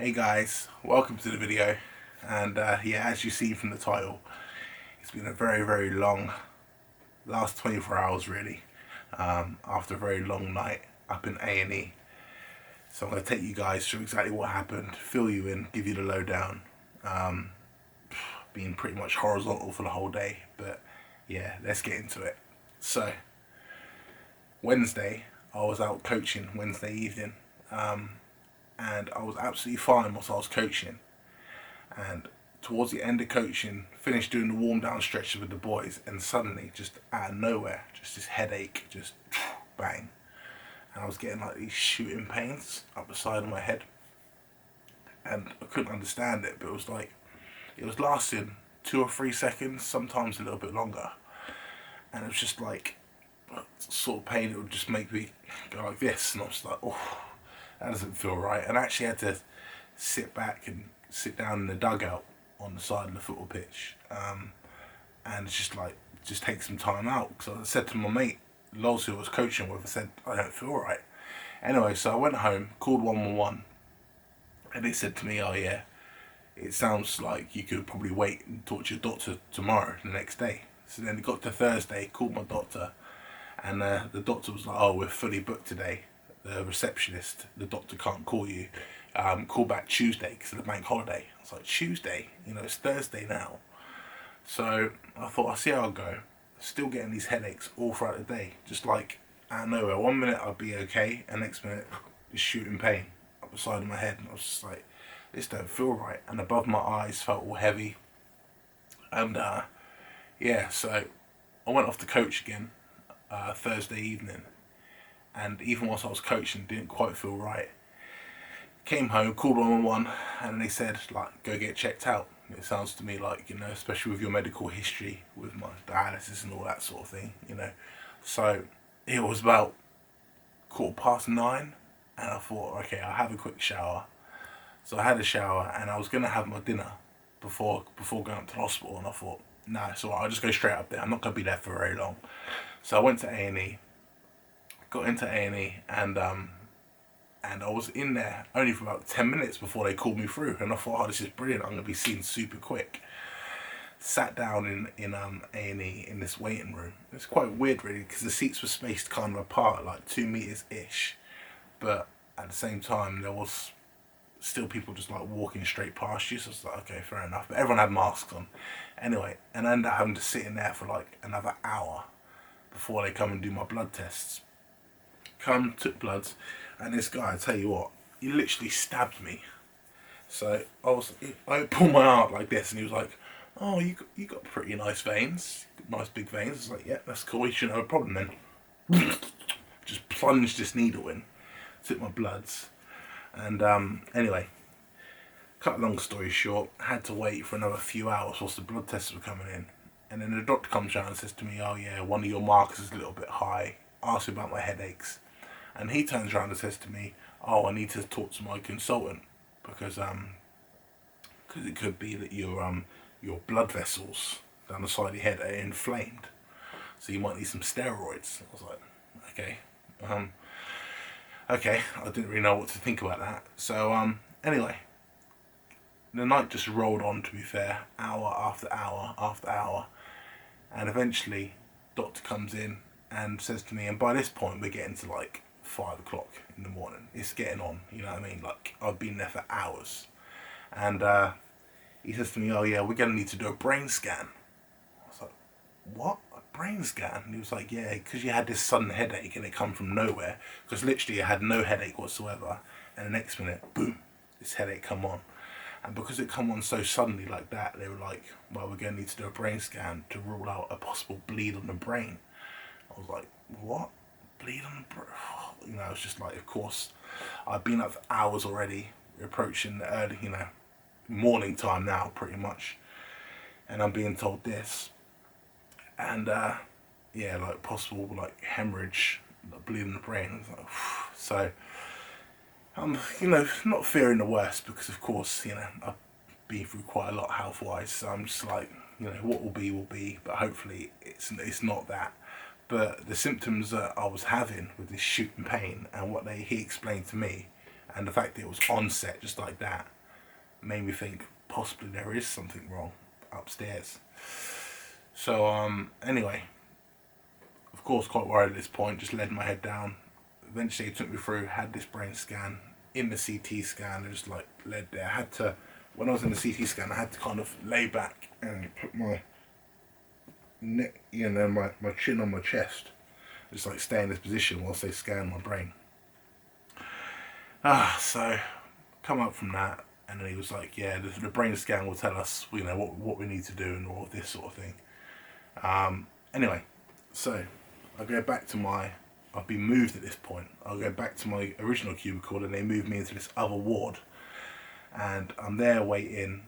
Hey guys, welcome to the video. And yeah, as you see from the title, it's been a very long last 24 hours really, after a very long night up in A&E. So I'm going to take you guys through exactly what happened, fill you in, give you the lowdown. Being pretty much horizontal for the whole day, but yeah, let's get into it. So Wednesday, I was out coaching Wednesday evening, and I was absolutely fine whilst I was coaching. And towards the end of coaching, finished doing the warm down stretches with the boys, and suddenly, just out of nowhere, just this headache, just bang. And I was getting like these shooting pains up the side of my head, and I couldn't understand it, but it was lasting 2 or 3 seconds, sometimes a little bit longer, and it was just like sort of pain. It would just make me go like this, and I was like, oh, that doesn't feel right. And I actually had to sit back and sit down in the dugout on the side of the football pitch, and just take some time out. So I said to my mate Loz, who I was coaching with, I said I don't feel right. Anyway, so I went home, called 111, and they said to me, oh yeah, it sounds like you could probably wait and talk to your doctor tomorrow, the next day. So then it got to Thursday, called my doctor, and the doctor was like, oh, we're fully booked today. The receptionist, the doctor can't call you. Call back Tuesday because of the bank holiday. I was like, Tuesday? You know, it's Thursday now. So I thought, I'll see how I go. Still getting these headaches all throughout the day. Just like out of nowhere. 1 minute I'd be okay, and next minute, just shooting pain up the side of my head. And I was just like, this don't feel right. And above my eyes felt all heavy. And yeah, so I went off to coach again Thursday evening. And even whilst I was coaching, didn't quite feel right. Came home, called 111, and they said, like, go get checked out. It sounds to me like, you know, especially with your medical history, with my dialysis and all that sort of thing, you know. So it was about 9:15, and I thought, okay, I'll have a quick shower. So I had a shower, and I was gonna have my dinner before going up to the hospital, and I thought, nah, so I'll just go straight up there. I'm not gonna be there for very long. So I went to A&E, got into A&E, and I was in there only for about 10 minutes before they called me through, and I thought, oh, this is brilliant, I'm going to be seen super quick. Sat down in A&E in this waiting room. It's quite weird really, because the seats were spaced kind of apart, like 2 meters ish, but at the same time there was still people just like walking straight past you, so I was like, okay, fair enough, but everyone had masks on. Anyway, and I ended up having to sit in there for like another hour before they come and do my blood tests. Come, took bloods, and this guy, I tell you what, he literally stabbed me. So I pulled my arm like this, and he was like, "Oh, you got pretty nice veins, nice big veins." I was like, "Yeah, that's cool. You shouldn't have a problem then." Just plunged this needle in, took my bloods, and anyway, cut a long story short, I had to wait for another few hours whilst the blood tests were coming in, and then the doctor comes around and says to me, "Oh yeah, one of your markers is a little bit high." Asked me about my headaches. And he turns around and says to me, "Oh, I need to talk to my consultant because it could be that your blood vessels down the side of your head are inflamed, so you might need some steroids." I was like, "Okay, um, okay." I didn't really know what to think about that. So anyway, the night just rolled on. To be fair, hour after hour after hour, and eventually, doctor comes in and says to me, and by this point we're getting to like 5 o'clock in the morning. It's getting on, you know what I mean? Like I've been there for hours, and he says to me, "Oh yeah, we're gonna need to do a brain scan." I was like, "What? A brain scan?" And he was like, "Yeah, because you had this sudden headache and it come from nowhere. Because literally I had no headache whatsoever, and the next minute, boom, this headache come on." And because it come on so suddenly like that, they were like, "Well, we're going to need to do a brain scan to rule out a possible bleed on the brain." I was like, "What? Bleed on the brain?" You know, it's just like, of course, I've been up for hours already, approaching the early, you know, morning time now, pretty much. And I'm being told this. And, yeah, like possible, like, hemorrhage, like, bleed on the brain. Like, so, I'm, you know, not fearing the worst because, of course, you know, I've been through quite a lot health wise. So I'm just like, you know, what will be will be. But hopefully, it's not that. But the symptoms that I was having with this shooting pain and what he explained to me, And the fact that it was on set just like that made me think possibly there is something wrong upstairs. So anyway, of course quite worried at this point, just laid my head down. Eventually he took me through, had this brain scan. In the CT scan, it was like led there. I had to, when I was in the CT scan, I had to kind of lay back and put my neck, my chin on my chest, just like stay in this position whilst they scan my brain. So come up from that, and then he was like, yeah, the brain scan will tell us, what we need to do and all this sort of thing. Anyway, so I go back to I've been moved at this point. I'll go back to my original cubicle, and they moved me into this other ward. And I'm there waiting,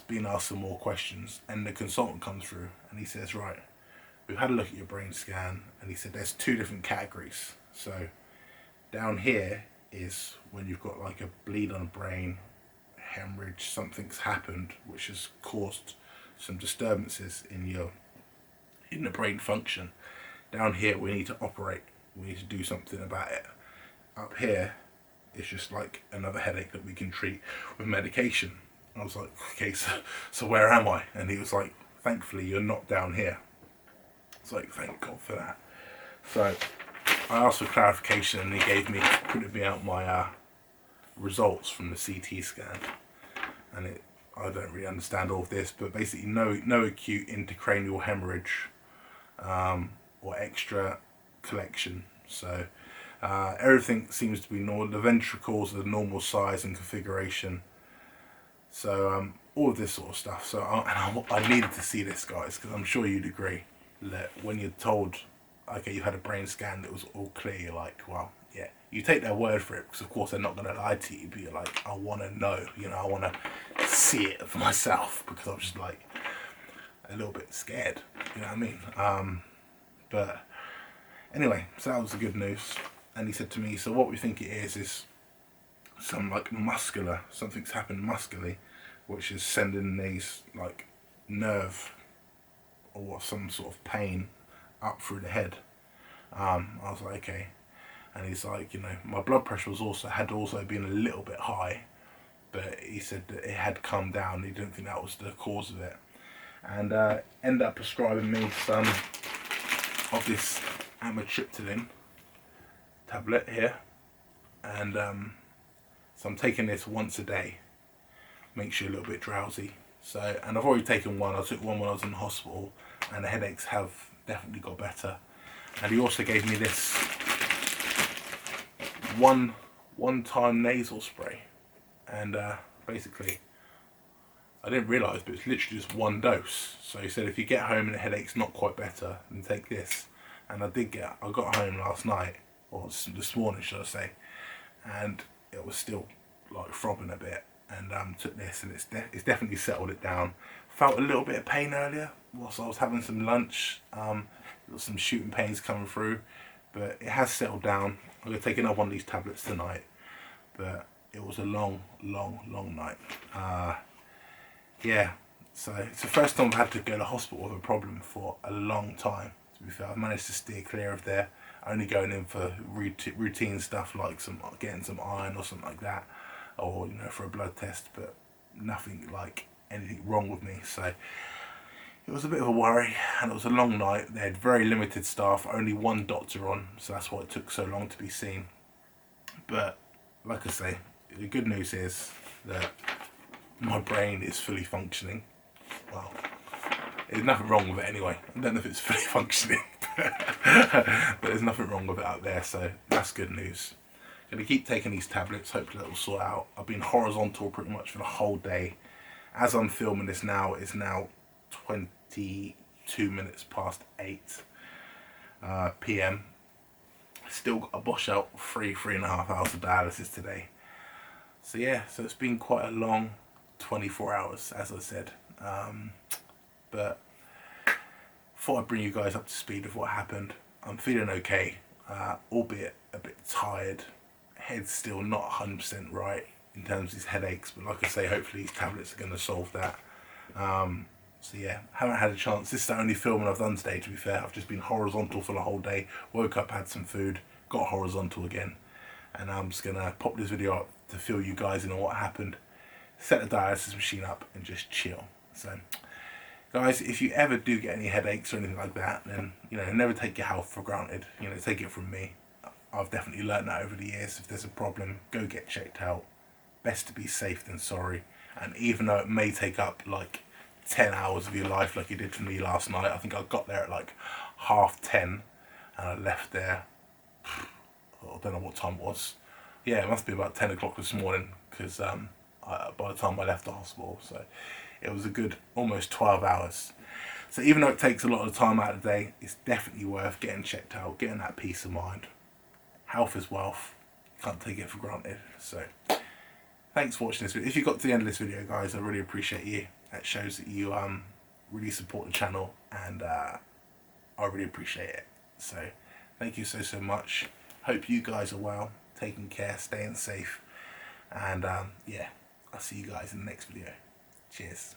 being asked some more questions. And the consultant comes through and he says, right, we've had a look at your brain scan. And he said there's 2 different categories. So down here is when you've got like a bleed on the brain, hemorrhage, something's happened which has caused some disturbances in the brain function. Down here we need to operate, we need to do something about it. Up here it's just like another headache that we can treat with medication. I was like, okay, so where am I? And he was like, thankfully you're not down here. It's like, thank God for that. So I asked for clarification, and he printed me out my results from the CT scan. And I don't really understand all of this, but basically no acute intracranial hemorrhage or extra collection. So everything seems to be normal. The ventricles are the normal size and configuration. So all of this sort of stuff. So I needed to see this, guys, because I'm sure you'd agree that when you're told, okay, you had a brain scan that was all clear, you're like, well, yeah, you take their word for it, because of course they're not going to lie to you, but you're like, I want to know, I want to see it for myself, because I'm just like a little bit scared, you know what I mean? But anyway, so that was the good news. And he said to me, so what we think it is some like something's happened muscularly, which is sending these like nerve or some sort of pain up through the head. I was like, okay. And he's like, my blood pressure had also been a little bit high, but he said that it had come down. He didn't think that was the cause of it. And ended up prescribing me some of this amitriptyline tablet here. And so I'm taking this once a day. Makes you a little bit drowsy. So, and I've already taken one. I took one when I was in the hospital, and the headaches have definitely got better. And he also gave me this one-time nasal spray, and basically I didn't realise, but it's literally just one dose. So he said if you get home and the headache's not quite better, then take this. And I got home last night, or this morning should I say, and it was still like throbbing a bit, and took this, and it's definitely settled it down. Felt a little bit of pain earlier whilst I was having some lunch, some shooting pains coming through, but it has settled down. I'm going to take another one of these tablets tonight, but it was a long night. Yeah, so it's the first time I've had to go to hospital with a problem for a long time, to be fair. I've managed to steer clear of there, only going in for routine stuff like getting some iron or something like that, or for a blood test, but nothing like anything wrong with me. So it was a bit of a worry, and it was a long night. They had very limited staff, only one doctor on, so that's why it took so long to be seen. But like I say, the good news is that my brain is fully functioning. Well, there's nothing wrong with it anyway. I don't know if it's fully functioning, but there's nothing wrong with it out there, so that's good news. I'm going to keep taking these tablets, hopefully that will sort out. I've been horizontal pretty much for the whole day. As I'm filming this now, it's now 22 minutes past 8 p.m. Still got a bosh out 3.5 hours of dialysis today. So yeah, so it's been quite a long 24 hours, as I said. But thought I'd bring you guys up to speed of what happened. I'm feeling okay, albeit a bit tired. Head's still not 100% right in terms of these headaches, but like I say, hopefully these tablets are going to solve that. So yeah, haven't had a chance. This is the only filming I've done today, to be fair. I've just been horizontal for the whole day. Woke up, had some food, got horizontal again. and I'm just gonna pop this video up to fill you guys in on what happened, set the dialysis machine up, and just chill. So guys, if you ever do get any headaches or anything like that, then never take your health for granted. Take it from me, I've definitely learned that over the years. If there's a problem, go get checked out. Best to be safe than sorry. And even though it may take up like 10 hours of your life like it did for me last night, I think I got there at like 10:30 and I left there, I don't know what time it was. Yeah, it must be about 10 o'clock this morning, because by the time I left the hospital, so it was a good almost 12 hours. So even though it takes a lot of time out of the day, it's definitely worth getting checked out, getting that peace of mind. Health is wealth, can't take it for granted. So thanks for watching this video. If you got to the end of this video, guys, I really appreciate you. That shows that you really support the channel, and I really appreciate it. So thank you so much. Hope you guys are well, taking care, staying safe, and yeah, I'll see you guys in the next video. Cheers.